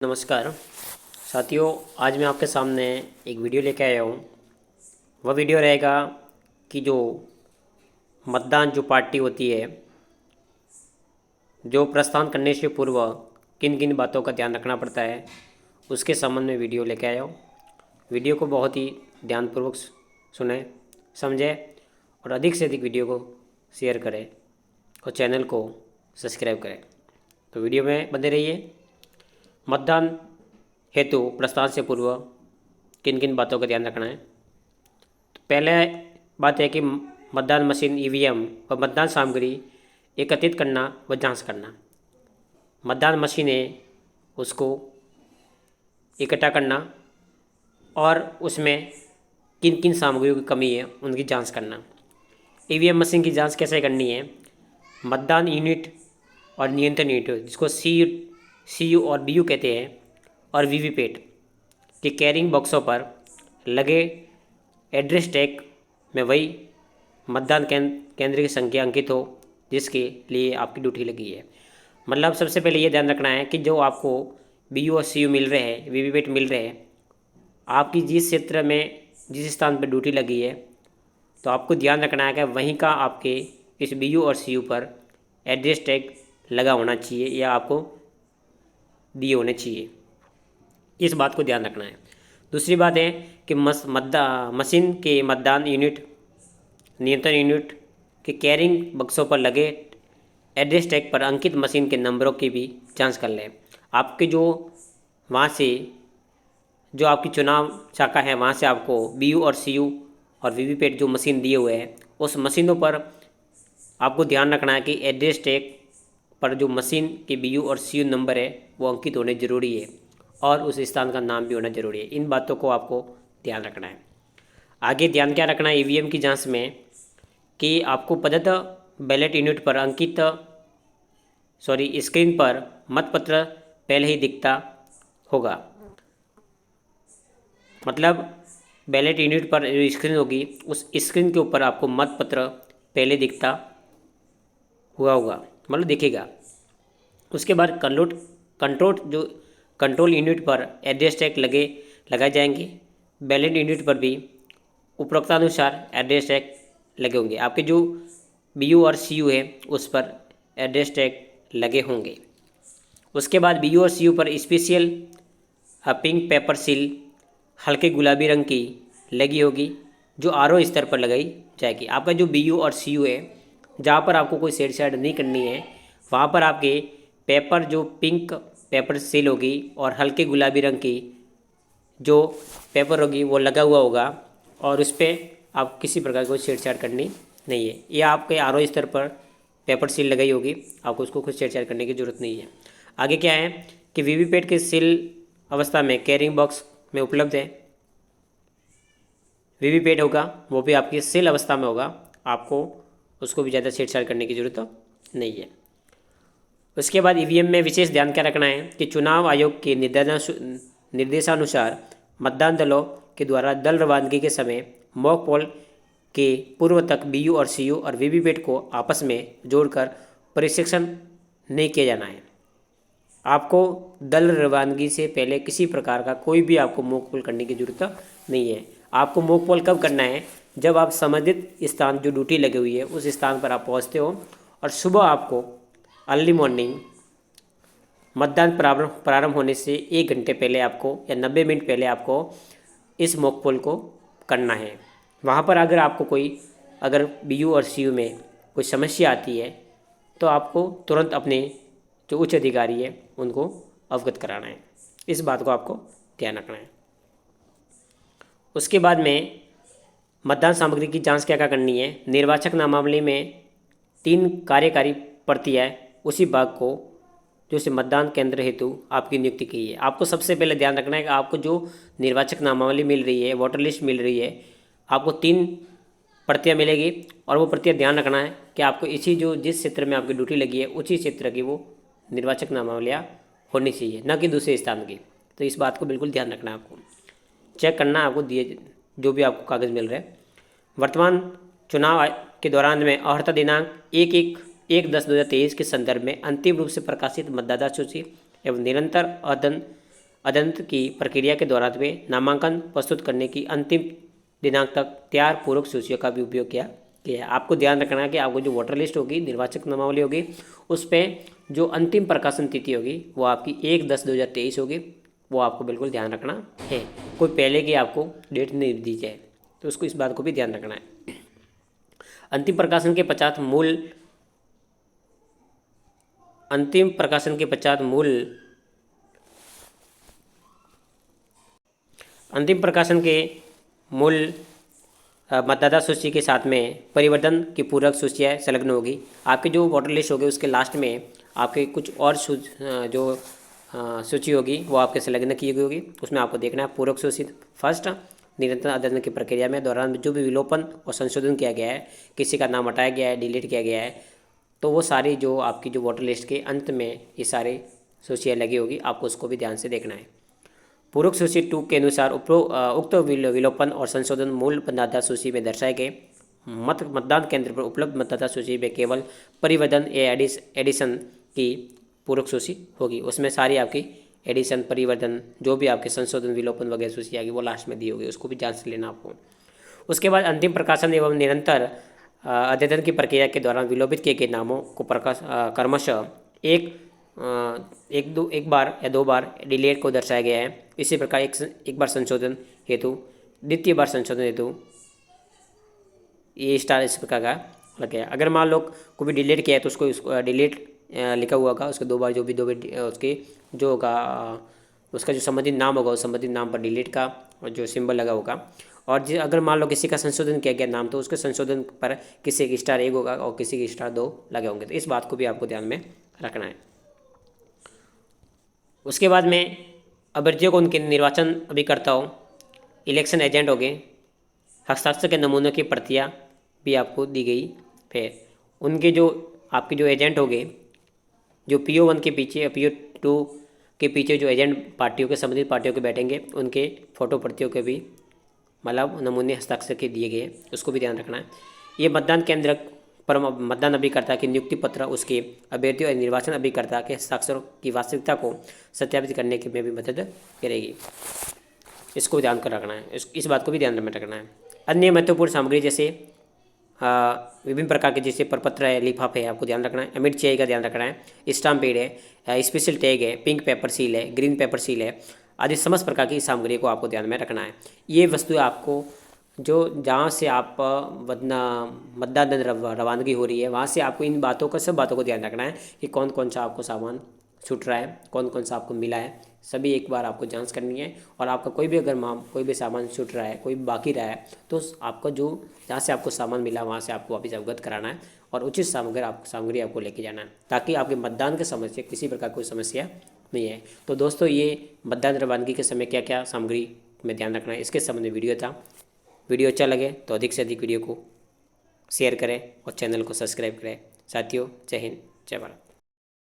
नमस्कार साथियों, आज मैं आपके सामने एक वीडियो लेके आया हूँ। वह वीडियो रहेगा कि जो मतदान जो पार्टी होती है, जो प्रस्थान करने से पूर्व किन किन बातों का ध्यान रखना पड़ता है, उसके संबंध में वीडियो लेके आया हूँ। वीडियो को बहुत ही ध्यानपूर्वक सुने, समझें और अधिक से अधिक वीडियो को शेयर करें और चैनल को सब्सक्राइब करें। तो वीडियो में बने रहिए। मतदान हेतु प्रस्थान से पूर्व किन किन बातों का ध्यान रखना है। तो पहले बात है कि मतदान मशीन ईवीएम व मतदान सामग्री एकत्रित करना व जांच करना। मतदान मशीनें उसको इकट्ठा करना और उसमें किन किन सामग्रियों की कमी है उनकी जांच करना। ईवीएम मशीन की जांच कैसे करनी है। मतदान यूनिट और नियंत्रण यूनिट, जिसको CU और BU कहते हैं, और वीवीपैट के कैरिंग बॉक्सों पर लगे एड्रेस टैग में वही मतदान केंद्र की संख्या अंकित हो जिसके लिए आपकी ड्यूटी लगी है। मतलब सबसे पहले ये ध्यान रखना है कि जो आपको BU और CU मिल रहे हैं, वीवीपैट मिल रहे हैं, आपकी जिस क्षेत्र में जिस स्थान पर ड्यूटी लगी है, तो आपको ध्यान रखना है कि वहीं का आपके इस BU और CU पर एड्रेस टैग लगा होना चाहिए या आपको दिए होने चाहिए। इस बात को ध्यान रखना है। दूसरी बात है कि मशीन के मतदान यूनिट, नियंत्रण यूनिट के कैरिंग बक्सों पर लगे एड्रेस टैग पर अंकित मशीन के नंबरों की भी जांच कर लें। आपके जो वहाँ से जो आपकी चुनाव शाखा है, वहाँ से आपको BU और CU और वीवीपैट जो मशीन दिए हुए हैं, उस मशीनों पर आपको ध्यान रखना है कि एड्रेस टैग पर जो मशीन के BU और CU नंबर है वो अंकित होने ज़रूरी है और उस स्थान का नाम भी होना ज़रूरी है। इन बातों को आपको ध्यान रखना है। आगे ध्यान क्या रखना है EVM की जांच में कि आपको प्रदत्त बैलेट यूनिट पर स्क्रीन पर मतपत्र पहले ही दिखता होगा। मतलब बैलेट यूनिट पर जो स्क्रीन होगी, उस स्क्रीन के ऊपर आपको मतपत्र पहले दिखता हुआ होगा, मतलब दिखेगा। उसके बाद कंट्रोल यूनिट पर एड्रेस टैग लगाए जाएंगे। बैलेट यूनिट पर भी उपरोक्तानुसार एड्रेस टैग लगे होंगे। आपके जो BU और CU है उस पर एड्रेस टैग लगे होंगे। उसके बाद BU और CU पर स्पेशल पिंक पेपर सील हल्के गुलाबी रंग की लगी होगी, जो RO स्तर पर लगाई जाएगी। आपका जो BU और CU है, जहाँ पर आपको कोई छेड़छाड़ नहीं करनी है, वहाँ पर आपके पेपर जो पिंक पेपर सील होगी और हल्के गुलाबी रंग की जो पेपर होगी वो लगा हुआ होगा और उस पर आप किसी प्रकार की छेड़छाड़ करनी नहीं है। ये आपके RO स्तर पर पेपर सील लगाई होगी, आपको उसको कुछ छेड़छाड़ करने की ज़रूरत नहीं है। आगे क्या है कि वीवीपैट के सील अवस्था में कैरिंग बॉक्स में उपलब्ध है। वीवीपैट होगा वो भी आपकी सील अवस्था में होगा, आपको उसको भी ज़्यादा छेड़छाड़ करने की ज़रूरत नहीं है। उसके बाद EVM में विशेष ध्यान क्या रखना है कि चुनाव आयोग के निर्देशानुसार मतदान दलों के द्वारा दल रवानगी के समय मॉक पोल के पूर्व तक BU और CU और वीवीपैट को आपस में जोड़कर परीक्षण नहीं किया जाना है। आपको दल रवानगी से पहले किसी प्रकार का कोई भी आपको मॉक पोल करने की ज़रूरत नहीं है। आपको मॉक पोल कब करना है, जब आप संबंधित स्थान जो ड्यूटी लगी हुई है उस स्थान पर आप पहुँचते हो और सुबह आपको अर्ली मॉर्निंग मतदान प्रारंभ होने से 1 घंटे पहले आपको या 90 मिनट पहले आपको इस मॉक पोल को करना है। वहाँ पर अगर BU और CU में कोई समस्या आती है तो आपको तुरंत अपने जो उच्च अधिकारी है उनको अवगत कराना है। इस बात को आपको ध्यान रखना है। उसके बाद में मतदान सामग्री की जांच क्या क्या करनी है। निर्वाचक नामावली में 3 कार्यकारी प्रक्रियाएं उसी भाग को जो से मतदान केंद्र हेतु आपकी नियुक्ति की है। आपको सबसे पहले ध्यान रखना है कि आपको जो निर्वाचक नामावली मिल रही है, वोटर लिस्ट मिल रही है, आपको 3 प्रतियां मिलेगी और वो प्रतियां ध्यान रखना है कि आपको जिस क्षेत्र में आपकी ड्यूटी लगी है उसी क्षेत्र की वो निर्वाचक नामावलियाँ होनी चाहिए, न कि दूसरे स्थान की। तो इस बात को बिल्कुल ध्यान रखना है। आपको चेक करना, आपको दिए जो भी आपको कागज़ मिल रहे हैं। वर्तमान चुनाव के दौरान में अर्हता दिनांक 1/10/2023 के संदर्भ में अंतिम रूप से प्रकाशित मतदाता सूची एवं निरंतर अद्यतन अदालत की प्रक्रिया के दौरान वे नामांकन प्रस्तुत करने की अंतिम दिनांक तक तैयार पूरक सूचियों का भी उपयोग किया है। आपको ध्यान रखना है कि आपको जो वोटर लिस्ट होगी, निर्वाचक नामावली होगी, उस पर जो अंतिम प्रकाशन तिथि होगी वो आपकी 1/10/2023 होगी। वो आपको बिल्कुल ध्यान रखना है, कोई पहले की आपको डेट नहीं दी जाए, तो उसको इस बात को भी ध्यान रखना है। अंतिम प्रकाशन के पश्चात मूल मतदाता सूची के साथ में परिवर्तन की पूरक सूचियाँ संलग्न होगी। आपकी जो वोटर लिस्ट होगी उसके लास्ट में आपके कुछ और सूची होगी वो आपके संलग्न की गई होगी। उसमें आपको देखना है पूरक सूची फर्स्ट, निरंतर अध्ययन की प्रक्रिया में दौरान जो भी विलोपन और संशोधन किया गया है, किसी का नाम हटाया गया है, डिलीट किया गया है, तो वो सारी जो आपकी जो वोटर लिस्ट के अंत में ये सारी सूचियाँ लगी होगी, आपको उसको भी ध्यान से देखना है। पूरक सूची 2 के अनुसार उक्त विलोपन और संशोधन मूल मतदाता सूची में दर्शाए गए मतदान केंद्र पर उपलब्ध मतदाता सूची में केवल परिवर्तन या एडिशन की पूरक सूची होगी। उसमें सारी आपकी एडिशन, परिवर्तन, जो भी आपके संशोधन, विलोपन वगैरह सूची आएगी वो लास्ट में दी होगी, उसको भी जांच से लेना आपको। उसके बाद अंतिम प्रकाशन एवं निरंतर अध्ययन की प्रक्रिया के दौरान विलोपित किए गए नामों को क्रमशः एक बार या 2 बार डिलीट को दर्शाया गया है। इसी प्रकार एक बार संशोधन हेतु, द्वितीय बार संशोधन हेतु ये स्टार इस प्रकार का लग गया। अगर मान लो को भी डिलीट किया है तो उसको डिलीट लिखा हुआ होगा, उसके 2 बार जो भी उसके जो होगा उसका जो संबंधित नाम होगा उस संबंधित नाम पर डिलीट का और जो सिंबल लगा होगा। और अगर मान लो किसी का संशोधन किया गया नाम, तो उसके संशोधन पर किसी की स्टार 1 होगा और किसी की स्टार 2 लगे होंगे। तो इस बात को भी आपको ध्यान में रखना है। उसके बाद में अभ्यर्थियों को उनके निर्वाचन अभिकर्ताओं, इलेक्शन एजेंट हो गए, हस्ताक्षर के नमूनों की प्रतियां भी आपको दी गई। फिर उनके जो आपके जो एजेंट हो गए, जो PO1 के पीछे, PO2 के पीछे जो एजेंट पार्टियों के, संबंधित पार्टियों के बैठेंगे, उनके फोटो प्रतियों के भी मतलब नमूने हस्ताक्षर के दिए गए, उसको भी ध्यान रखना है। ये मतदान केंद्र पर मतदान अभिकर्ता की नियुक्ति पत्र उसके अभ्यर्थियों और निर्वाचन अभिकर्ता के हस्ताक्षर की वास्तविकता को सत्यापित करने के में भी मदद करेगी। इसको ध्यान कर रखना है, इस बात को भी ध्यान में रखना है। अन्य महत्वपूर्ण सामग्री जैसे विभिन्न प्रकार के जैसे प्रपत्र है, लिफाफे है, आपको ध्यान रखना है। एमिट चाहिए का ध्यान रखना है, स्टाम्प पैड है, स्पेशल टैग है, पिंक पेपर सील है, ग्रीन पेपर सील है, आदि समस्त प्रकार की सामग्री को आपको ध्यान में रखना है। ये वस्तु आपको जो जहाँ से आप मतदान रवानगी हो रही है वहाँ से आपको इन बातों को, सब बातों को ध्यान रखना है कि कौन कौन सा आपको सामान छूट रहा है, कौन कौन सा आपको मिला है, सभी एक बार आपको जांच करनी है। और आपका कोई भी अगर कोई भी सामान छूट रहा है, कोई बाकी रहा है, तो आपका जो जहाँ से आपको सामान मिला वहाँ से आपको वापस अवगत कराना है और उचित सामग्री आपको लेके जाना है, ताकि आपके मतदान के समय से किसी प्रकार कोई समस्या नहीं है। तो दोस्तों, ये मतदान रवानगी के समय क्या क्या सामग्री में ध्यान रखना है, इसके संबंध में वीडियो था। वीडियो अच्छा लगे तो अधिक से अधिक वीडियो को शेयर करें और चैनल को सब्सक्राइब करें। साथियों, जय हिंद, जय भारत।